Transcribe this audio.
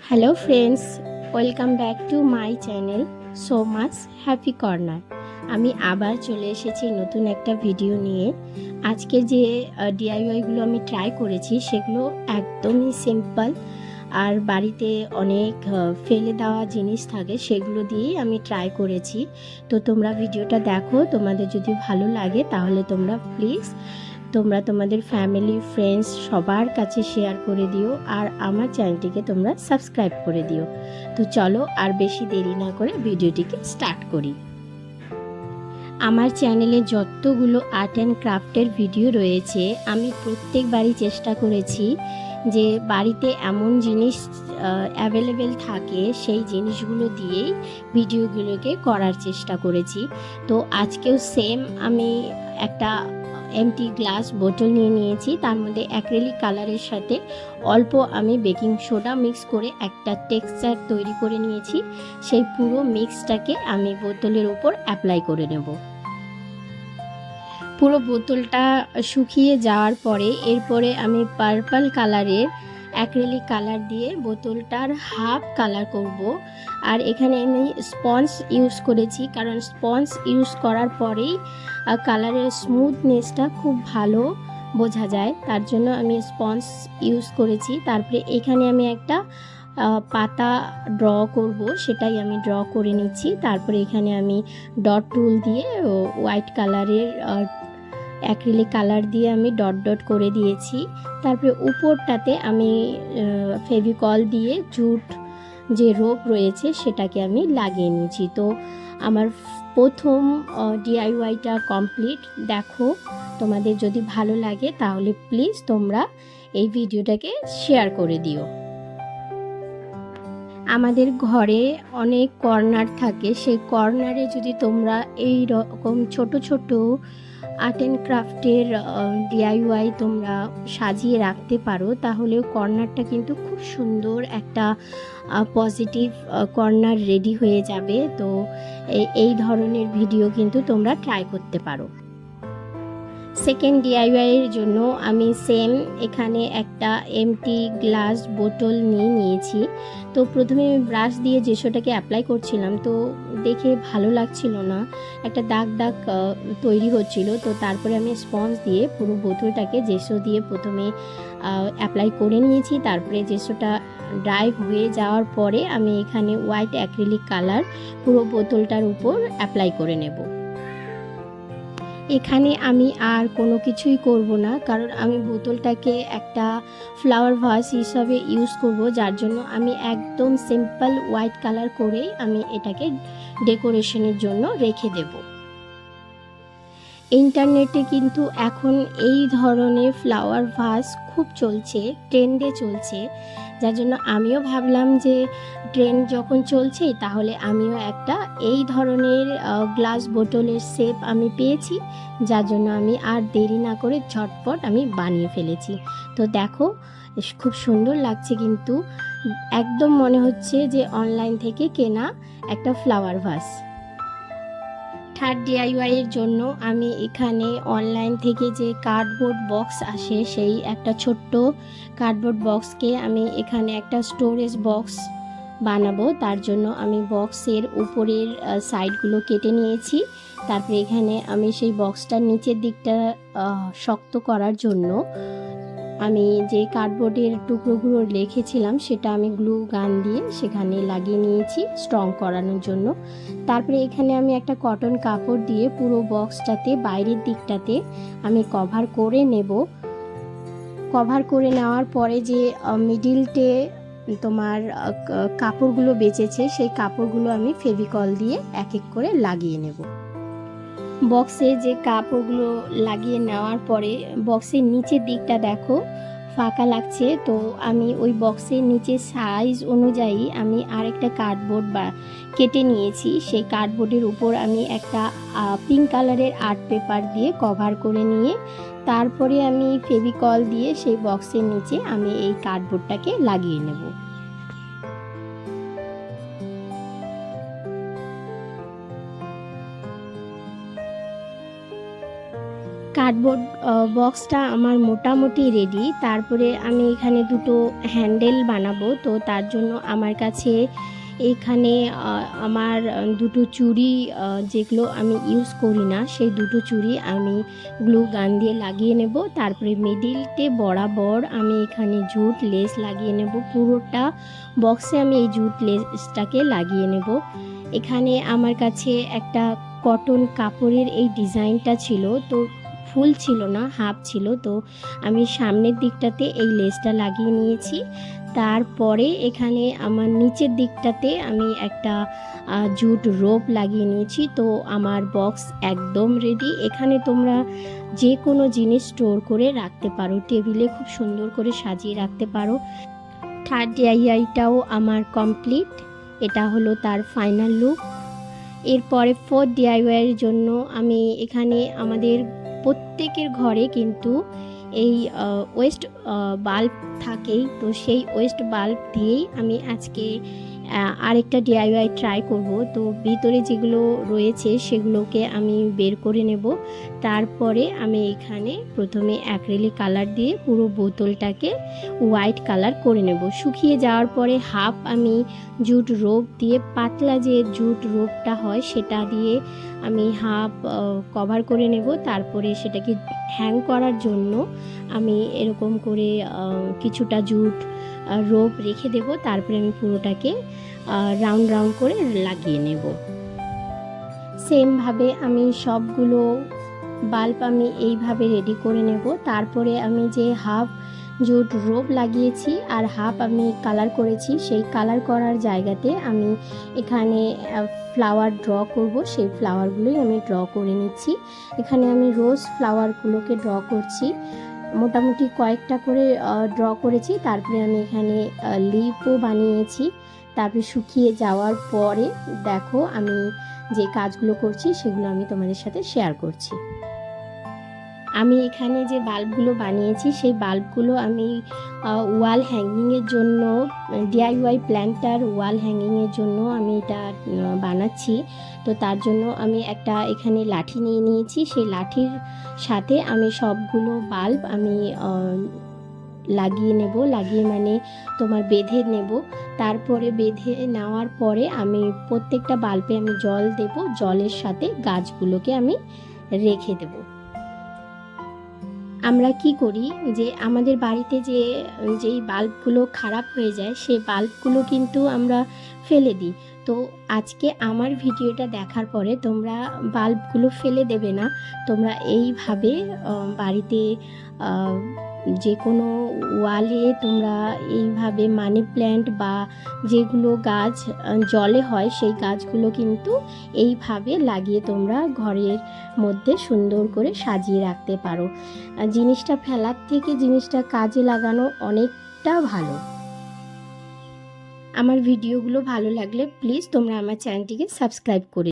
Hello friends, welcome back to my channel Soma's happy corner. আমি আবার চলে এসেছি নতুন একটা ভিডিও নিয়ে। আজকে যে ডিআইওয়াইগুলো আমি ট্রাই করেছি সেগুলো একদমই সিম্পল, আর বাড়িতে অনেক ফেলে দেওয়া জিনিস থাকে সেগুলো দিয়েই আমি ট্রাই করেছি। তো তোমরা ভিডিওটা দেখো, তোমাদের যদি ভালো লাগে তাহলে তোমরা প্লিজ তোমাদের ফ্যামিলি ফ্রেন্ডস সবার কাছে শেয়ার করে দিও, আর আমার চ্যানেলটিকে তোমরা সাবস্ক্রাইব করে দিও। তো চলো আর বেশি দেরি না করে ভিডিওটিকে স্টার্ট করি। আমার চ্যানেলে যতগুলো আর্ট অ্যান্ড ক্রাফটের ভিডিও রয়েছে আমি প্রত্যেকবারই চেষ্টা করেছি যে বাড়িতে এমন জিনিস অ্যাভেলেবেল থাকে সেই জিনিসগুলো দিয়েই ভিডিওগুলোকে করার চেষ্টা করেছি। তো আজকেও সেম আমি একটা এমটি গ্লাস বোতল নিয়ে নিয়েছি, তার মধ্যে অ্যাক্রিলিক কালারের সাথে অল্প আমি বেকিং সোডা মিক্স করে একটা টেক্সচার তৈরি করে নিয়েছি। সেই পুরো মিক্সটাকে আমি বোতলের উপর অ্যাপ্লাই করে নেব। পুরো বোতলটা শুকিয়ে যাওয়ার পরে এরপরে আমি পার্পল কালারের অ্যাক্রিলিক কালার দিয়ে বোতলটার হাফ কালার করব। আর এখানে আমি স্পঞ্জ ইউজ করেছি, কারণ স্পঞ্জ ইউজ করার পরেই কালারের স্মুথনেসটা খুব ভালো বোঝা যায়, তার জন্য আমি স্পঞ্জ ইউজ করেছি। তারপরে এখানে আমি একটা পাতা ড্র করব, সেটাই আমি ড্র করে নিচ্ছি। তারপরে এখানে আমি ডট টুল দিয়ে হোয়াইট কালারের অ্যাক্রিলিক কালার দিয়ে আমি ডট ডট করে দিয়েছি। তারপরে উপরটাতে আমি ফেভিকল দিয়ে জুট যে রোপ রয়েছে সেটাকে আমি লাগিয়ে নিয়েছি। তো আমার প্রথম ডিআইওয়াইটা কমপ্লিট। দেখো, তোমাদের যদি ভালো লাগে তাহলে প্লিজ তোমরা এই ভিডিওটাকে শেয়ার করে দিও। আমাদের ঘরে অনেক কর্নার থাকে, সেই কর্নারে যদি তোমরা এই রকম ছোট ছোট আর্ট অ্যান্ড ক্রাফটের ডিআইওয়াই তোমরা সাজিয়ে রাখতে পারো, তাহলেও কর্নারটা কিন্তু খুব সুন্দর একটা পজিটিভ কর্নার রেডি হয়ে যাবে। তো এই ধরনের ভিডিও কিন্তু তোমরা ট্রাই করতে পারো। সেকেন্ড ডিআইওয়াইয়ের জন্য আমি সেম এখানে একটা এমটি গ্লাস বোতল নিয়েছি। তো প্রথমে আমি ব্রাশ দিয়ে জেসোটাকে অ্যাপ্লাই করছিলাম, তো দেখে ভালো লাগছিল না, একটা দাগ দাগ তৈরি হচ্ছিল। তো তারপরে আমি স্পঞ্জ দিয়ে পুরো বোতলটাকে জেসো দিয়ে প্রথমে অ্যাপ্লাই করে নিয়েছি। তারপরে জেসোটা ড্রাই হয়ে যাওয়ার পরে আমি এখানে হোয়াইট অ্যাক্রিলিক কালার পুরো বোতলটার উপর অ্যাপ্লাই করে নেব। এখানে আমি আর কোনো কিছুই করব না, কারণ আমি বোতলটাকে একটা ফ্লাওয়ার ভাস হিসাবে ইউজ করব, যার জন্য আমি একদম সিম্পল হোয়াইট কালার করেই আমি এটাকে ডেকোরেশনের জন্য রেখে দেব। ইন্টারনেটে কিন্তু এখন এই ধরনের ফ্লাওয়ার ভাস খুব চলছে, ট্রেন্ডে চলছে, যার জন্য আমিও ভাবলাম যে ট্রেন্ড যখন চলছে তাহলে আমিও একটা এই ধরনের গ্লাস বোতলের শেপ আমি পেয়েছি, যার জন্য আমি আর দেরি না করে ঝটপট আমি বানিয়ে ফেলেছি। তো দেখো, খুব সুন্দর লাগছে, কিন্তু একদম মনে হচ্ছে যে অনলাইন থেকে কেনা একটা ফ্লাওয়ার ভাস। থার্ড ডিআইওয়াইয়ের জন্য আমি এখানে অনলাইন থেকে যে কার্ডবোর্ড বক্স আসে সেই একটা ছোট্ট কার্ডবোর্ড বক্সকে আমি এখানে একটা স্টোরেজ বক্স বানাবো। তার জন্য আমি বক্সের উপরের সাইডগুলো কেটে নিয়েছি। তারপরে এখানে আমি সেই বক্সটার নিচের দিকটা শক্ত করার জন্য আমি যে কার্ডবোর্ডের টুকরোগুলো রেখেছিলাম সেটা আমি গ্লু গান দিয়ে সেখানে লাগিয়ে নিয়েছি স্ট্রং করানোর জন্য। তারপরে এখানে আমি একটা কটন কাপড় দিয়ে পুরো বক্সটাতে বাইরের দিকটাতে আমি কভার করে নেব। কভার করে নেওয়ার পরে যে মিডিলটে তোমার কাপড়গুলো বেঁচেছে সেই কাপড়গুলো আমি ফেভিকল দিয়ে এক এক করে লাগিয়ে নেব। বক্সে যে কাপড়গুলো লাগিয়ে নেওয়ার পরে বক্সের নিচের দিকটা দেখো ফাঁকা লাগছে, তো আমি ওই বক্সের নিচে সাইজ অনুযায়ী আমি আরেকটা কার্ডবোর্ড কেটে নিয়েছি। সেই কার্ডবোর্ডের উপর আমি একটা পিঙ্ক কালারের আর্ট পেপার দিয়ে কভার করে নিয়ে তারপরে আমি ফেভিকল দিয়ে সেই বক্সের নিচে আমি এই কার্ডবোর্ডটাকে লাগিয়ে নেব। কার্ডবোর্ড বক্সটা আমার মোটামুটি রেডি। তারপরে আমি এখানে দুটো হ্যান্ডেল বানাবো, তো তার জন্য আমার কাছে এইখানে আমার দুটো চুড়ি যেগুলো আমি ইউজ করি না, সেই দুটো চুড়ি আমি গ্লু গান দিয়ে লাগিয়ে নেব। তারপরে মিডিলটে বরাবর আমি এখানে জুট লেস লাগিয়ে নেব। পুরোটা বক্সে আমি এই জুট লেসটাকে লাগিয়ে নেব। এখানে আমার কাছে একটা কটন কাপড়ের এই ডিজাইনটা ছিল, তো ফুল ছিল না, হাফ ছিল, তো আমি সামনের দিকটাতে এই লেসটা লাগিয়ে নিয়েছি। তারপরে এখানে আমার নিচের দিকটাতে আমি একটা জুট রোপ লাগিয়ে নিয়েছি। তো আমার বক্স একদম রেডি। এখানে তোমরা যে কোনো জিনিস স্টোর করে রাখতে পারো, টেবিলে খুব সুন্দর করে সাজিয়ে রাখতে পারো। থার্ড ডিআইওয়াইটাও আমার কমপ্লিট। এটা হলো তার ফাইনাল লুক। এরপরে ফোর্থ ডিআইওয়াইয়ের জন্য আমি এখানে আমাদের প্রত্যেকের ঘরে কিন্তু এই ওয়েস্ট বাল্ব থাকেই, তো সেই ওয়েস্ট বাল্ব দিয়েই আমি আজকে আরেকটা ডিআইওয়াই ট্রাই করব। তো ভিতরে যেগুলো রয়েছে সেগুলোকে আমি বের করে নেব। তারপরে আমি এখানে প্রথমে অ্যাক্রিলিক কালার দিয়ে পুরো বোতলটাকে হোয়াইট কালার করে নেব। শুকিয়ে যাওয়ার পরে হাফ আমি জুট রোপ দিয়ে, পাতলা যে জুট রোপটা হয় সেটা দিয়ে আমি হাফ কভার করে নেব। তারপরে সেটাকে হ্যাং করার জন্য আমি এরকম করে কিছুটা জুট রোপ রেখে দেব। তারপরে আমি পুরোটাকে রাউন্ড রাউন্ড করে লাগিয়ে নেব। সেমভাবে আমি সবগুলো বাল্ব আমি এইভাবে রেডি করে নেব। তারপরে আমি যে হাফ জুট রোপ লাগিয়েছি আর হাফ আমি কালার করেছি, সেই কালার করার জায়গাতে আমি এখানে ফ্লাওয়ার ড্র করব। সেই ফ্লাওয়ারগুলোই আমি ড্র করে নিচ্ছি। এখানে আমি রোজ ফ্লাওয়ারগুলোকে ড্র করছি, মোটামুটি কয়েকটা করে ড্র করেছি। তারপরে আমি এখানে লিপও বানিয়েছি। তারপরে শুকিয়ে যাওয়ার পরে দেখো আমি যে কাজগুলো করছি সেগুলো আমি তোমাদের সাথে শেয়ার করছি। আমি এখানে যে বাল্বগুলো বানিয়েছি সেই বাল্বগুলো আমি ওয়াল হ্যাঙ্গিংয়ের জন্য, ডিআইওয়াই প্ল্যান্টার ওয়াল হ্যাঙ্গিংয়ের জন্য আমি এটা বানাচ্ছি। তো তার জন্য আমি একটা এখানে লাঠি নিয়ে নিয়েছি। সেই লাঠির সাথে আমি সবগুলো বাল্ব আমি লাগিয়ে নেব, লাগিয়ে মানে তোমার বেঁধে নেব। তারপরে বেঁধে নেওয়ার পরে আমি প্রত্যেকটা বাল্বে আমি জল দেব, জলের সাথে গাছগুলোকে আমি রেখে দেব। আমরা কি করি যে আমাদের বাড়িতে যেই বাল্বগুলো খারাপ হয়ে যায় সেই বাল্বগুলো কিন্তু আমরা ফেলে দিই। তো আজকে আমার ভিডিওটা দেখার পরে তোমরা বাল্বগুলো ফেলে দেবে না, তোমরা এইভাবে বাড়িতে যে কোনো ওয়ালে তোমরা এইভাবে মানি প্ল্যান্ট বা যেগুলো গাছ জলে হয় সেই গাছগুলো কিন্তু এইভাবে লাগিয়ে তোমরা ঘরের মধ্যে সুন্দর করে সাজিয়ে রাখতে পারো। জিনিসটা ফেলার থেকে জিনিসটা কাজে লাগানো অনেকটা ভালো। আমার ভিডিওগুলো ভালো লাগলে প্লিজ তোমরা আমার চ্যানেলটিকে সাবস্ক্রাইব করে